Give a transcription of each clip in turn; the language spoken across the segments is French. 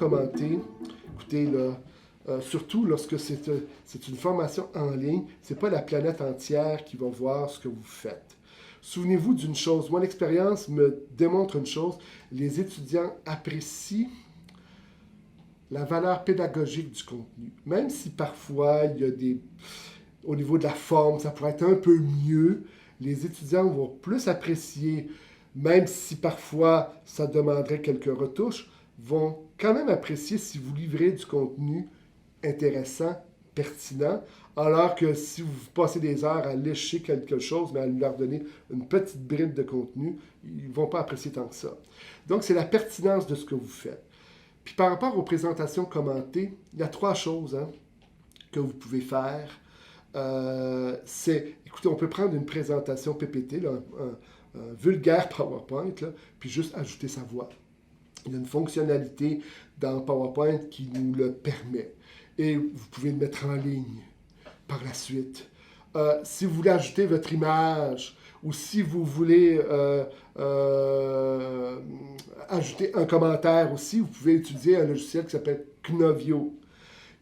commentée, écoutez, là, surtout lorsque c'est une formation en ligne, c'est pas la planète entière qui va voir ce que vous faites. Souvenez-vous d'une chose, mon expérience me démontre une chose, les étudiants apprécient la valeur pédagogique du contenu. Même si parfois il y a au niveau de la forme, ça pourrait être un peu mieux, les étudiants vont plus apprécier, même si parfois ça demanderait quelques retouches, vont quand même apprécier si vous livrez du contenu intéressant, pertinent, alors que si vous passez des heures à lécher quelque chose, mais à leur donner une petite bribe de contenu, ils ne vont pas apprécier tant que ça. Donc, c'est la pertinence de ce que vous faites. Puis par rapport aux présentations commentées, il y a 3 choses que vous pouvez faire. Écoutez, on peut prendre une présentation PPT, là, un vulgaire PowerPoint, là, puis juste ajouter sa voix. Il y a une fonctionnalité dans PowerPoint qui nous le permet. Et vous pouvez le mettre en ligne par la suite. Si vous voulez ajouter votre image ou si vous voulez ajouter un commentaire aussi, vous pouvez utiliser un logiciel qui s'appelle Knovio,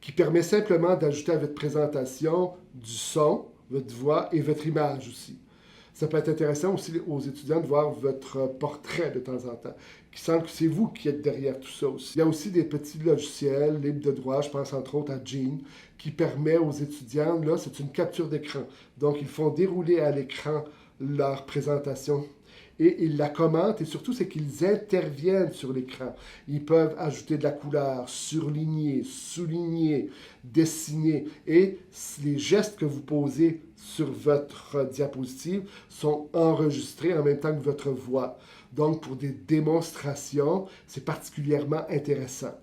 qui permet simplement d'ajouter à votre présentation du son, votre voix et votre image aussi. Ça peut être intéressant aussi aux étudiants de voir votre portrait de temps en temps, qui semble que c'est vous qui êtes derrière tout ça aussi. Il y a aussi des petits logiciels libres de droit, je pense entre autres à Gene, qui permet aux étudiants, là c'est une capture d'écran. Donc ils font dérouler à l'écran leur présentation et ils la commentent et surtout c'est qu'ils interviennent sur l'écran. Ils peuvent ajouter de la couleur, surligner, souligner, dessiner et les gestes que vous posez sur votre diapositive sont enregistrés en même temps que votre voix. Donc pour des démonstrations, c'est particulièrement intéressant.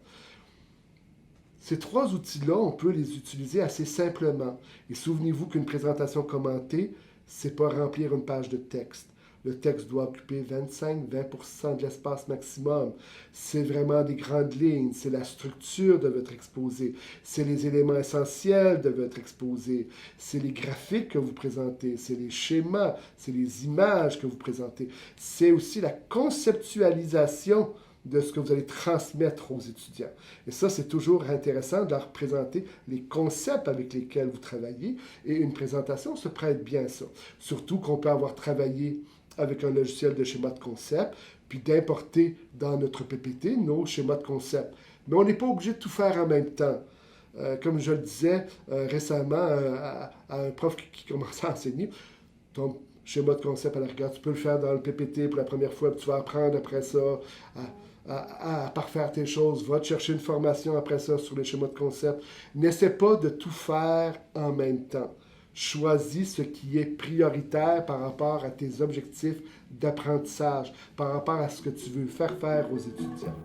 Ces 3 outils-là, on peut les utiliser assez simplement. Et souvenez-vous qu'une présentation commentée, c'est pas remplir une page de texte. Le texte doit occuper 25-20% de l'espace maximum. C'est vraiment des grandes lignes, c'est la structure de votre exposé, c'est les éléments essentiels de votre exposé, c'est les graphiques que vous présentez, c'est les schémas, c'est les images que vous présentez. C'est aussi la conceptualisation de ce que vous allez transmettre aux étudiants. Et ça, c'est toujours intéressant de leur présenter les concepts avec lesquels vous travaillez. Et une présentation se prête bien à ça. Surtout qu'on peut avoir travaillé avec un logiciel de schéma de concept, puis d'importer dans notre PPT nos schémas de concept. Mais on n'est pas obligé de tout faire en même temps. Comme je le disais récemment à un prof qui commençait à enseigner, ton schéma de concept à la rigueur, tu peux le faire dans le PPT pour la première fois, puis tu vas apprendre après ça à parfaire tes choses, va te chercher une formation après ça sur les schémas de concept. N'essaie pas de tout faire en même temps. Choisis ce qui est prioritaire par rapport à tes objectifs d'apprentissage, par rapport à ce que tu veux faire aux étudiants.